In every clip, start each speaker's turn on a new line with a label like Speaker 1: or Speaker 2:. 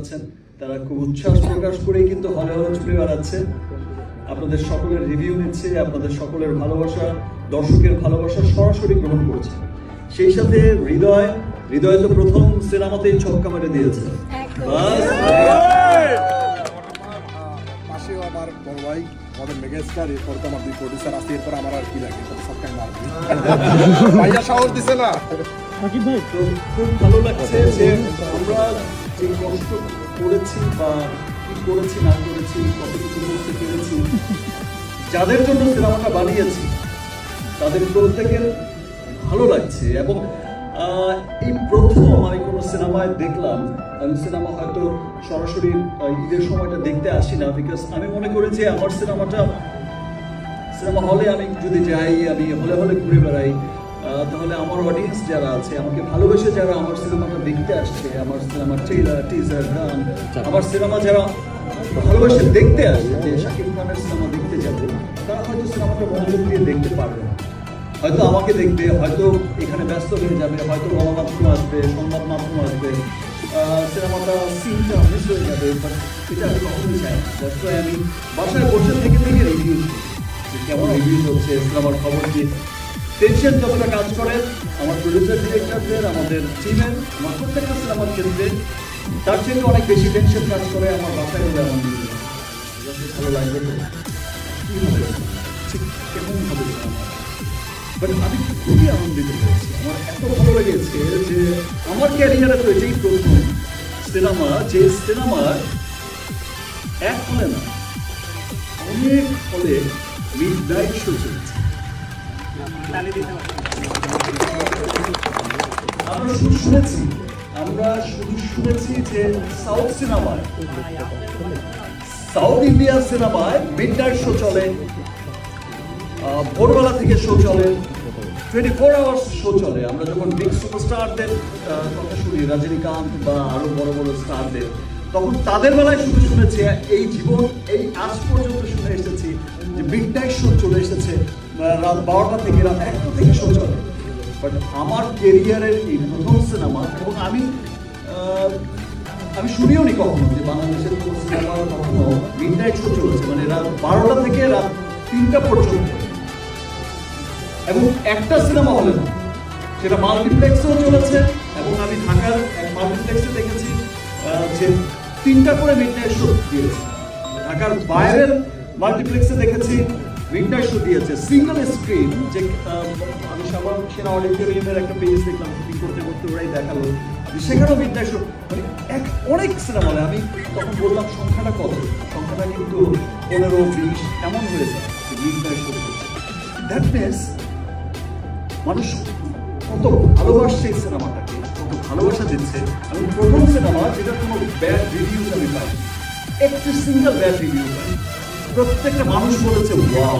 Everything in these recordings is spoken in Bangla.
Speaker 1: বেড়াচ্ছেন, তারা খুব উচ্ছ্বাস প্রকাশ করেই কিন্তু হলে হলে ছুটে বেড়াচ্ছে। আপনাদের সকলের রিভিউ নিচ্ছে, আপনাদের সকলের ভালোবাসা, দর্শকের ভালোবাসা সরাসরি গ্রহণ করছে। সেই সাথে হৃদয় তো প্রথম সিনেমাতেই ছক্কা মেরে দিয়েছে।
Speaker 2: পাশেও আমার বড় ভাই আমাদের মেগাস্টার, এরপর তো আমার দুই প্রডিউসার আছে, এরপর আমার আর কি লাগে ছক্কায় মারবে। ভাইয়া সাহস দিছে না।
Speaker 1: তো খুব ভালো লাগছে যে আমরা যে কষ্ট করেছি বা কি করেছি না করেছি, কতটুকু করতে পেরেছি, যাদের জন্য সিনেমাটা বানিয়েছি তাদের প্রত্যেকের ভালো লাগছে। এবং এই প্রথম আমি কোনো সিনেমায় দেখলাম, আমি সিনেমা হয়তো সরাসরি ঈদের সময়টা দেখতে আসি না, বিকজ আমি মনে করি যে আমার সিনেমা হলে আমি যদি যাই, আমি হলে হলে ঘুরে বেড়াই, তাহলে আমার অডিয়েন্স যারা আছে, আমাকে ভালোবেসে যারা আমার সিনেমাটা দেখতে আসছে, আমার সিনেমার ট্রেলার, টিজার, গান, আমার সিনেমা যারা ভালোবেসে দেখতে আসছে, যে শাকিব খানের সিনেমা দেখতে যাবে, তারা হয়তো সিনেমাটা মনোযোগ দিয়ে দেখতে পারবে না। হয়তো আমাকে দেখবে, হয়তো এখানে ব্যস্ত হয়ে যাবে, হয়তো গণমাধ্যম আসবে, সংবাদ মাধ্যম আসবে, সিনেমাটা সিনটা মিস হয়ে যাবে। বাট এটা আমি কখনোই চাই না। দ্যাটস ওয়াই আমি বাসায় বসে থেকে রিভিউ করি, কেমন রিভিউ হচ্ছে, সিনেমার খবর কি। টেনশন যতটা কাজ করে আমার প্রডিউসার ডিরেক্টরদের, আমাদের টিমের, আমার প্রত্যেকটা সিনেমার ক্ষেত্রে, তার থেকে অনেক বেশি টেনশন কাজ করে আমার বাসায় হলে আমার নিজের ভালো লাগবে তো কী হবে, ঠিক কেমন হবে সিনেমা। বাট আমি খুবই আনন্দিত হয়েছি, আমার এত ভালো লেগেছে যে আমার ক্যারিয়ারে তো এটাই প্রথম সিনেমা যে সিনেমার এক হলে না অনেক হলে মিডনাইট শো চলেছে। আমরা শুধু শুনেছি যে সাউথ সিনেমায়, সাউথ ইন্ডিয়ান সিনেমায় মিডনাইট শো চলে, ভোরবেলা থেকে শো চলে, 24 আওয়ার্স শো চলে। আমরা যখন বিগ সুপারস্টারদের কথা শুনি, রজনীকান্ত বা আরো বড় বড় স্টারদের, তখন তাদের বেলায় শুধু শুনেছি, এই জীবন এই আজ পর্যন্ত শুনে এসেছি যে মিডনাইট শো চলে এসেছে, রাত 12টা থেকে রাত 1টা থেকে শো চলে। বাট আমার কেরিয়ারের এই প্রথম সিনেমা, এবং আমি শুনিও নি কখনো যে বাংলাদেশের কোনো সিনেমা কখনো মিডনাইট শো চলেছে, মানে রাত 12টা থেকে রাত 3টা পর্যন্ত, এবং একটা সিনেমা হলে না, সেটা মাল্টিপ্লেক্সেও চলেছে। এবং আমি ঢাকার এক মাল্টিপ্লেক্সে দেখেছি যে 3টা করে মিডনাইট শো দিয়েছে। ঢাকার বাইরের মাল্টিপ্লেক্সে দেখেছি মিডনাইট শো দিয়েছে সিঙ্গেল স্ক্রিন। যে আমি সেনা অডিটোরিয়ামের একটা পেজ দেখলাম, শুটিং করতে করতে ওরাই দেখালো, সেখানেও মিডনাইট শো, মানে অনেক সিনেমা হলে। আমি তখন বললাম সংখ্যাটা কত, সংখ্যাটা কিন্তু 15-20 এমন হয়ে যায় মিডনাইট শো করছে। দ্যাট মিনস মানুষ কত ভালোবাসছে এই সিনেমাটাকে, কত ভালোবাসা দিচ্ছে। এবং প্রথম সিনেমা যেটা কোনো ব্যাড রিভিউজ আমি পাই, একটি সিঙ্গেল ব্যাড রিভিউ পাই, প্রত্যেকটা মানুষ বলেছে ওয়াও।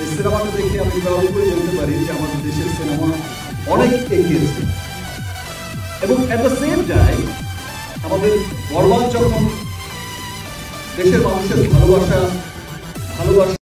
Speaker 1: এই সিনেমাটা দেখে আমি প্রাউড করে বলতে পারি যে আমাদের দেশের সিনেমা অনেক এগিয়েছে। এবং অ্যাট দ্য সেম টাইম আমাদের বরবাদ যখন দেশের মানুষের ভালোবাসা